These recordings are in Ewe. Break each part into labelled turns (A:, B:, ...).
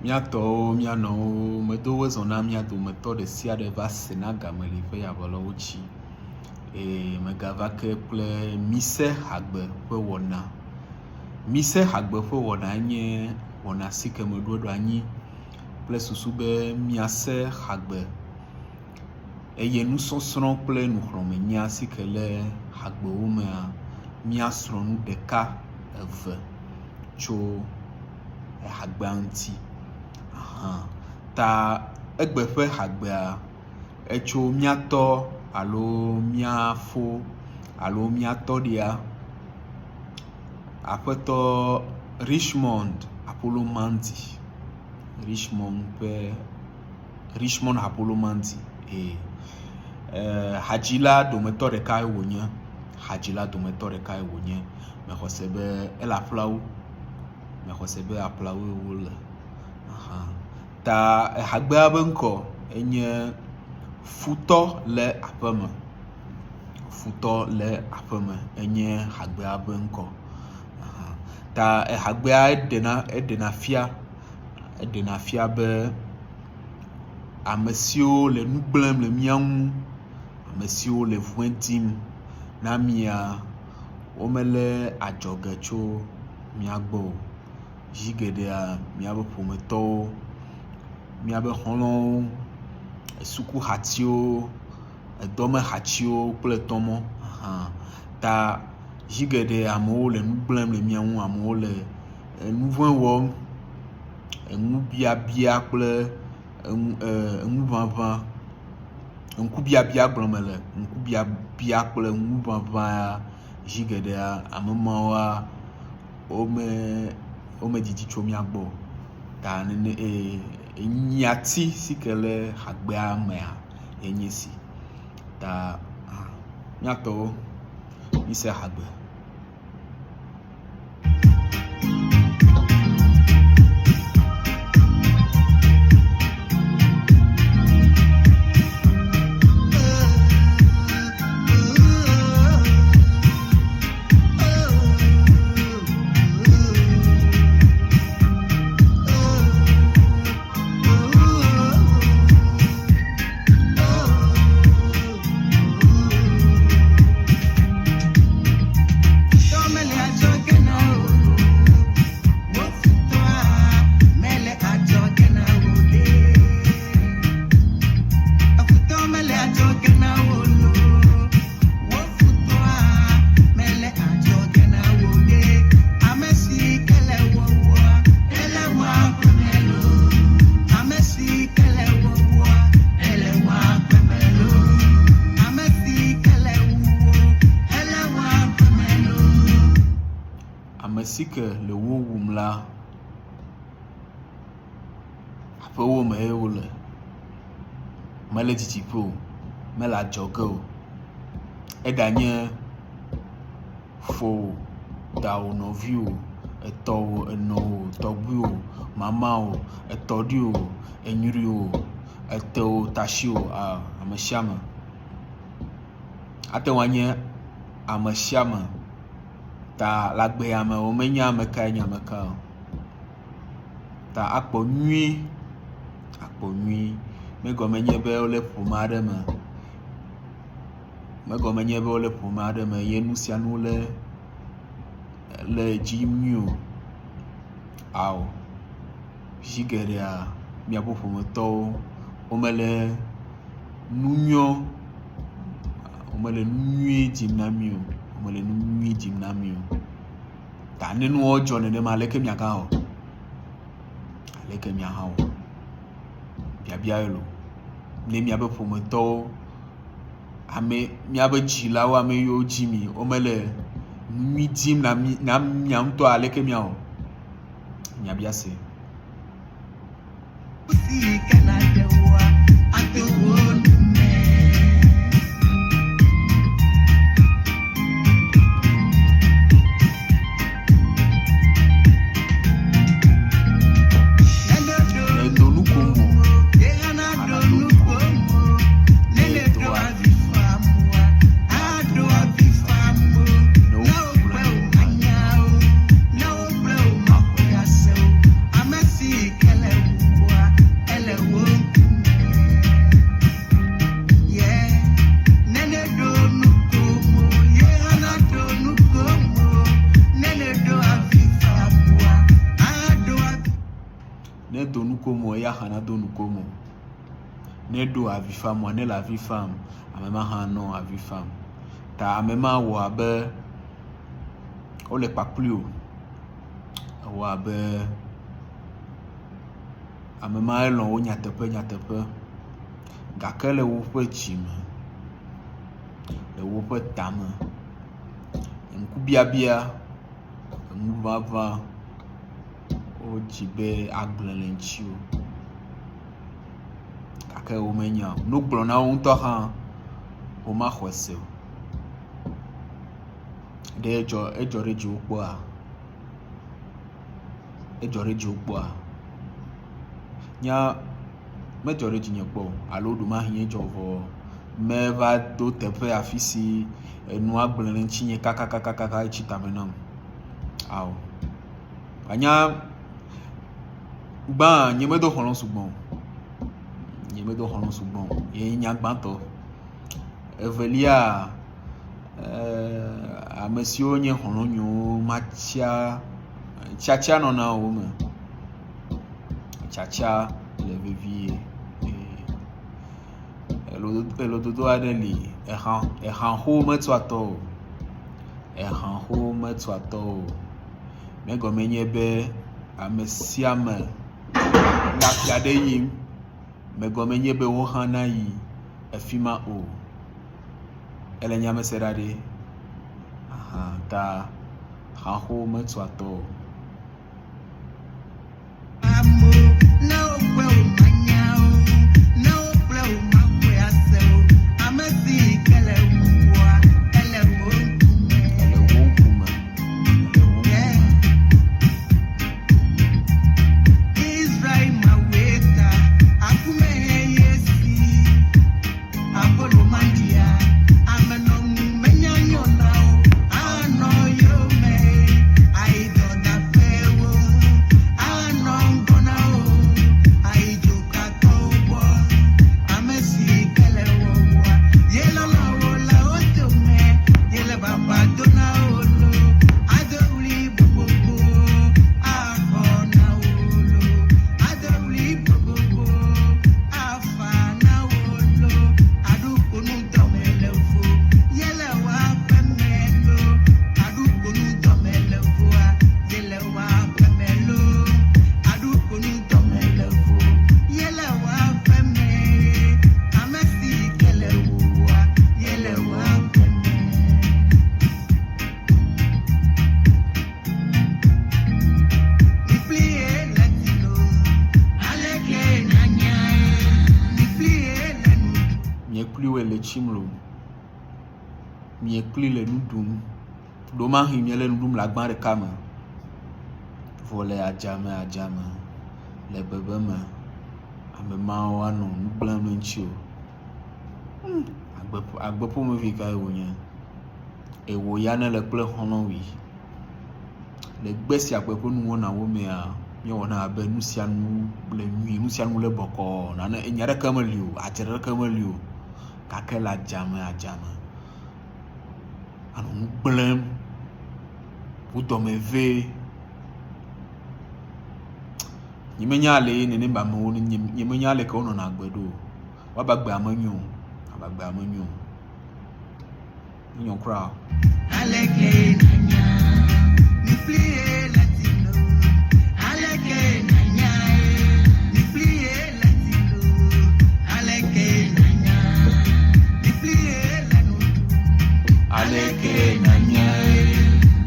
A: Miato miano medo zona miado meto de sia de va senaga me li fe ya bolo uchi e megava ke kple Mise Hagbe ƒe wɔna. Mise Hagbe ƒe wɔna nye wɔna si ke me ɖo anyi kple susu be miase Hagbe eye nusɔsrɔ̃ kple nuxlɔ̃menya si ke le Hagbewo mea miasrɔ̃ nu ɖeka eve tso Hagbea ŋuti. Ta egbe ƒe Hagbea etso miatɔ alo miafo alo miatɔɖia aƒetɔ Richmond Apolomanti. Richmond Apolomanti. Hadzila dometɔ ɖeka wònye. Hadzila dometɔ ɖeka wònye. Mexɔ se be ele aƒlawo. Mexɔ se be aƒlawo wole. Ta Hagbea be ŋkɔ enye Futɔ le aƒeme. Futɔ le aƒeme enye Hagbea be ŋkɔ. Ta Hagbea eɖena fia be ame siwo le nu gblẽm le mía ŋu, ame siwo le vɔ̃e dim na mia, womele adzɔge tso mía gbɔ o. Zi geɖea míabe ƒometɔwo, míabe xɔlɔ̃wo, sukuhatiwo, edɔmehatsiwo kple tɔmɔ. Ta zi geɖe amewo le nu gblẽm le mía ŋu, amewo le nu vɔ̃e wɔm, enu biabia kple eŋuʋaʋã, ŋkubiabia gblɔm le, ŋkubiabia kple eŋuʋaʋã zi geɖea ame mawoa wome didi tso mía gbɔ. Ta nyiati si ke le Hagbea mea yenye si. Ta míatɔwo Mise Hagbe. Ame si ke le wo wum la, aƒewo me ye wole. Mele didiƒe o, mele adzɔge o. Eganye fo, dawò, nɔviwo, etɔwo, enɔwo, tɔgbuiwo, mamawo, etɔɖiwo, enyriwo, etewo, tashiwo, ame sia ame. Ate ŋu anye ame sia ame. Ta le agbea me womenye ame kae nye ame ka o. Ta akpɔ nyui. Megɔme nye be wole ƒome aɖe me. Megɔme nye be wole ƒome aɖe me ye nu sia nu le edzi nyui o. Ao. Zi geɖea miaƒe ƒometɔwo womele nu nyɔ, womele nu nyui dim na mi o. Womele nu nyui dim na mi o. Ta ne nuwo dzɔ nenema aleke miagawɔ? Aleke miahawɔ? Biabia ye lo. Ne miabe ƒometɔwo, miabe dzilawo, ame yiwo dzi mi, womele nu nyui dim na mia ŋutɔ, aleke miawɔ? Miabia se.
B: Kele
A: do nukomo ya hana do nukomo ne do avi fam ne la avi fam amema ha no avi fam ta amema wo abe o le kpakpli o wo abe amema elon wo nyateƒe gake le wo ƒe dzime le wo ƒe tame ŋkubiabia ŋuvava o dzi be agble le ŋtsi o gake wo menya no gblɔ na wo ŋutɔ hã wo ma xɔ se o ɖe edzɔ ɖe dziwo kpɔa nya medzɔ ɖe dzinye kpɔ alo ɖo ma hi edzɔ vɔ meva do teƒe afi si enu agble le ŋtsi nye kakakakaka etsi tame nam awo anya gbã nye medo xɔlɔ̃ sugbɔn ye nya gbãtɔ evelia ame siwo nye xɔlɔ̃ nyowo matsia tsatsia nɔna wo me tsatsia le vevie elododo aɖe li ehanxo metu atɔ o megɔme nye be ame sia ame le afi aɖe yim megɔme nye be wo hã na yi efi ma o ele nyamese ɖa ɖe ta hanxo metu atɔ o. Miekpli le nu ɖum ɖo ma hi mie le nu ɖum le agba ɖeka me vɔ le adzame le bebe me ame mawo anɔ nu gblẽm le ŋtsi o agbe ƒomevi kae wonye ewo ya ne le kple xɔlɔ̃wi le gbe sia gbe ƒe nuwɔna wo mea míewɔna abe nu sia nu le nyui nu sia nu le bɔkɔ nane enya ɖeke meli o adzre ɖeke meli o gake le adzame anɔ nu gblẽm wo dɔme ve nyemenya le nenem amewo nyemenya le ke wonɔna agbe ɖo woaba gbe amenyo nyɔ kura aleke nanya mi plie latino aleke nanya mi plie latino aleke nanya mi plie lanu aleke nanya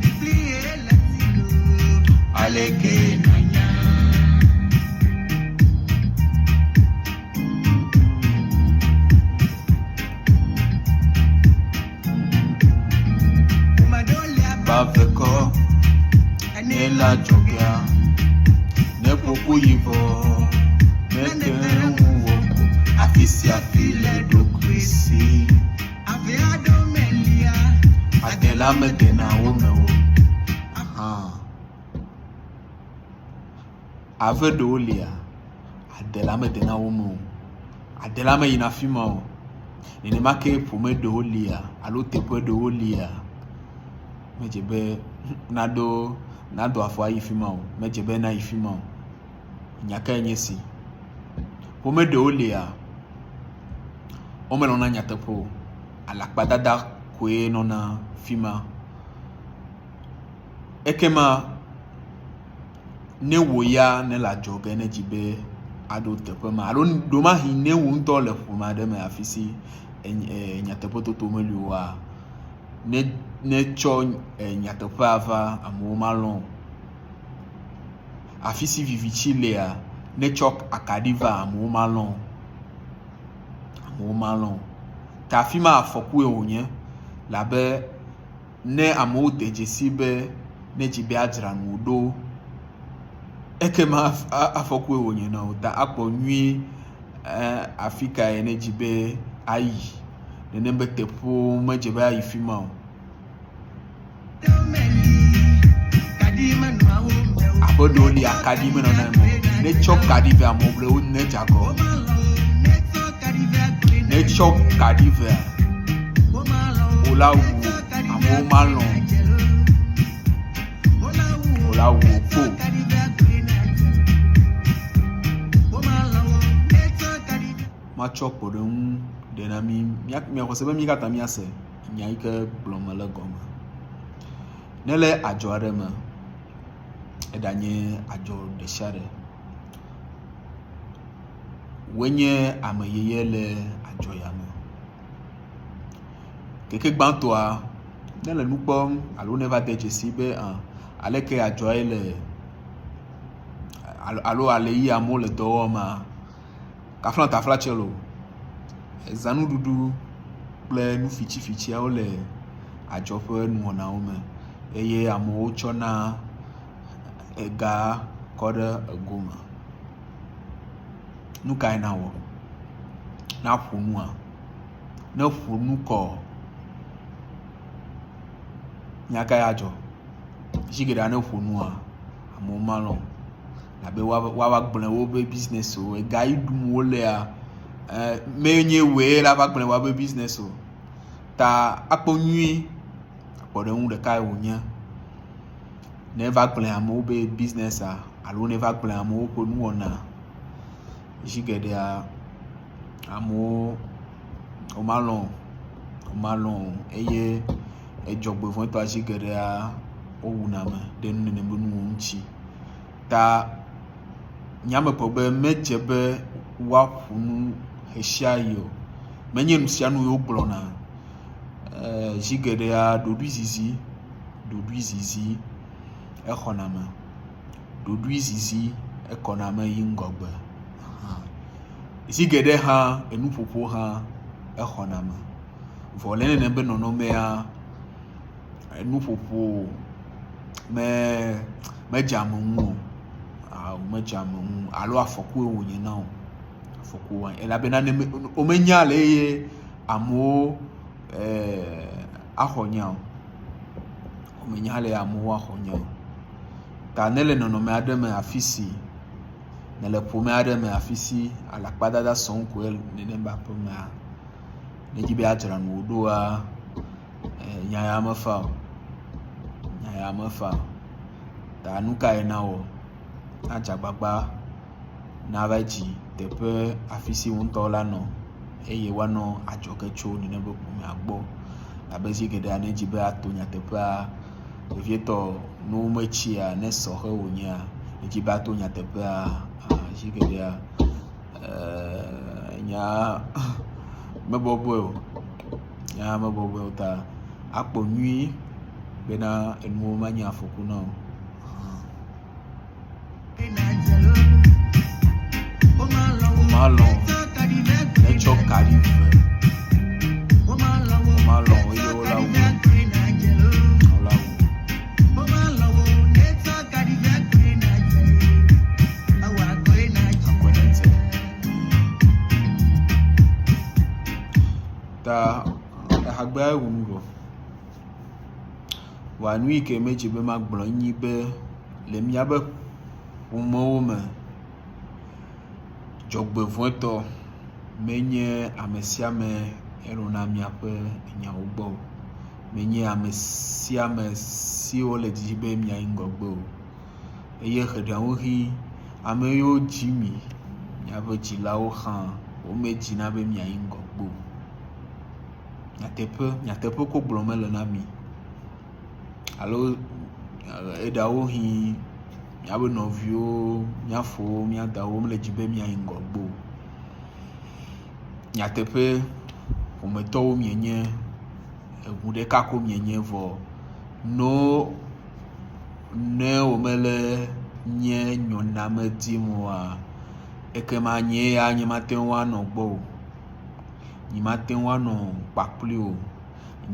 A: mi plie latino aleke nanya Baveko ne la jogia ne poku yivo ne tewu afisi afile do krisi aviado melia adela medena womewo avedo olia adela medena womewo adela me yina fima o nenema ke ƒome do olia alo teƒe do olia medze be nado afɔ ayi fi ma o medze be na yi fi ma o nyaka nye si ƒome ɖewo lia womelɔna nyateƒe o alakpadada koe nɔna fi ma ekema ne wò ya ne le adzɔge ne dzi be aɖo teƒe ma alo ɖomahi ne wò ŋutɔ le ƒome aɖe me afi si nyateƒe toto meli oa ne tsɔ nyateƒea va amewo malɔ afi si vivitsi lea ne tsɔ akaɖi va amewo malɔ ta afi ma afɔkue wònye labe ne amewo de dzesi be ne dzi be adzra nu ɖo ekema afɔkue wònye na wo ta akpɔ nyui afi kae ne dzi be ayi nenem be teƒewo medze be ayi fi ma o aƒe ɖewo li akaɖi menɔna eme ne tsɔ kaɖi ve amewo ble wo ne dzagɔ ne tsɔ kaɖi ve wola wu amewo malɔ wola wu kpo matsɔ kpɔɖeŋu ɖena miaxɔ se be mi katã miase nya yi ke gblɔm mele gɔme ne le adzɔ aɖe me eɖanye adzɔ ɖe sia ɖe wonye ameyeye le adzɔ ya me keke gbãtɔa ne le nu kpɔm alo ne va de dzesi be aleke adzɔ ye le alo ale yi amewo le dɔ wɔma kafla tafla tse lo zanuɖuɖu kple nu fitsifitsiawo le adzɔ ƒe nuwɔnawo me eye amewo tsɔna ega kɔ ɖe ego me nu kae na wɔ na ƒo nua ne ƒo nu kɔ nyaka ya dzɔ zi geɖea ne ƒo nua amewo malɔ abe woava gblẽ wobe business o ega yi ɖum wolea menye woe la va gblẽ wobe business o ta akpɔ nyui akpɔɖeŋu ɖeka wònye ne va gblẽ amewo be businessa alo ne va gblẽ amewo ƒe nuwɔna zi geɖea amewo womalɔ eye edzɔgbevɔ̃tɔ zi geɖea wowuna me ɖe nu nenem be nuwo ŋuti ta nyame ƒe be medze be woaƒo nu hesia yi o menye nu sia nu yiwo gblɔna zi geɖea ɖoɖoe zizi exɔna me ɖoɖoe zizi ekɔna me yi ŋgɔgbe zi geɖe hã enuƒoƒo hã exɔna me vɔ le nenem be nɔnɔmea enuƒoƒo medze ame ŋu o medze ame ŋu alo afɔkue wònye na o afɔkue elabena womenya le eye amewo axɔ nya o womenya le amewo axɔ nya o ta ne le nɔnɔme aɖe me afi si ne le ƒome aɖe me afi si alakpadada sɔŋ koe nenem be aƒemea ne dzi be adzra nu ɖoa nya ya mefa o ta nu kae na wɔ na dzagbagba na va dzi teƒe afi si ŋutɔ la nɔ eye woanɔ adzɔge tso nenem be ƒomea gbɔ abe zi geɖea ne dzi be ato nyateƒea vevietɔ ne wometsia ne sɔhe wònyea ne dzi be ato nyateƒea zi geɖea nya mebɔbɔe o ta akpɔ nyui bena enuwo manye afɔku na o womalɔ ne tsɔ kaɖi ve womalɔ eye wola wu ta Hagbea wu ŋgɔ wòa nu yi ke medzi be magblɔ nyi be le míabe ƒomewo me dzɔgbevɔ̃etɔ menye ame sia ame enɔna miaƒe nyawo gbɔ o menye ame sia ame siwo le didi be miayi ŋgɔgbe o eye heɖewo hi ame yiwo dzi mi miaƒe dzilawo hã womedzina be miayi ŋgɔgbe o. Nyateƒe ko gblɔm mele na mi alo eɖawo hi miabe nɔviwo, miafowo, miadawo mele dzi be miayi ŋgɔgbe o. Nyateƒe ƒometɔwo mienye, eʋu ɖeka ko mienye vɔ ne womele nye nyɔname dim oa, ekema nye ya nye mate ŋu anɔ gbɔ o. Nye mate ŋu anɔ kpakpli o.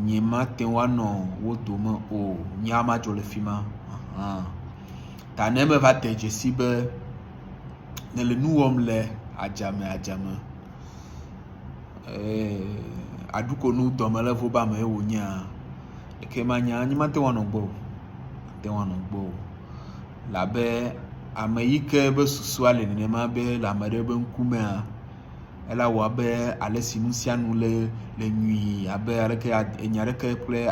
A: Nye mate ŋu anɔ wo dome o. Nye ma dzo le fi ma. Ta ne meva de dzesi be ne le nu wɔm le adzame aɖukonu dɔme le vo ba me wonyea, ekema nye mate ŋu anɔ gbɔ o. Mate ŋu anɔ gbɔ o. Labe ame yi ke be susua le nenema be le ame ɖe be ŋkumea, ela wɔ abe ale si nu sia nu le nyui abe aleke enya ɖeke kple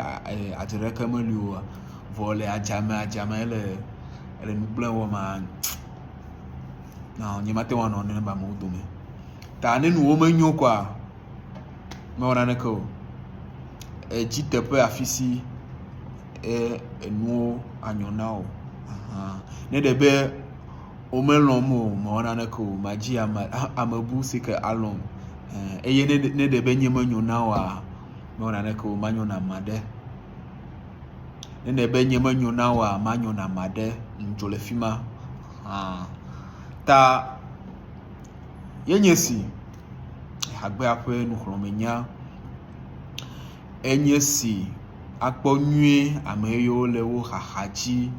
A: adze ɖeke meli o, vɔ le adzame ele nu gblẽ wɔma, nye mate ŋu anɔ nenema amewo dome. Ta ne nuwo menyo koa, mewɔ naneke o. Dziteƒe afi si enuwo anyo na wo. Ne ɖe be womelɔm o, mewɔ naneke o, madzi amebu si ke alɔm. Eye ne ɖe be nye menyo na woa, mewɔ naneke o, manyo na ame aɖe. Ne ɖe be nye menyo na woa, manyo na ame aɖe, dzo le fi ma. Ta yenye si Hagbea ƒe nuxlɔ̃menya enye si akpɔ nyuie ame yiwo le wo xaxa dzi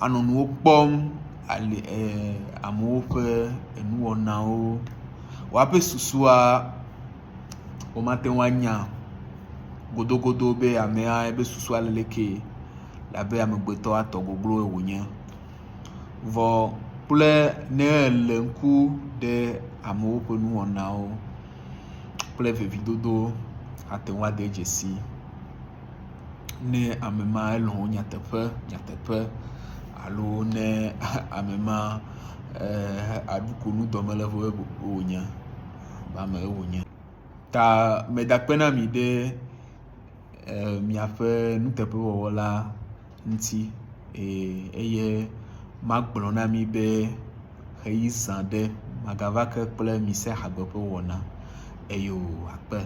A: anɔ nuwo kpɔm, amewo ƒe enuwɔnawo, woaƒe susua womate ŋu anya godogodo be amea ebe susua le leke, labe amegbetɔ atɔ goglo wònye. Vɔ kple ne le ŋku ɖe amewo ƒe nuwɔnawo kple vevidodo ate ŋu ade dzesi ne ame ma elɔ wo nyateƒe alo ne ame ma aɖukonu dɔme le vo wònye, bame wònye. Ta meda kpe na mi ɖe miaƒe nuteƒewɔwɔ la ŋuti, eye magblɔ na mi be xeyi zã ɖe magava ke kple Mise Hagbe ƒe wɔna eyo akpe.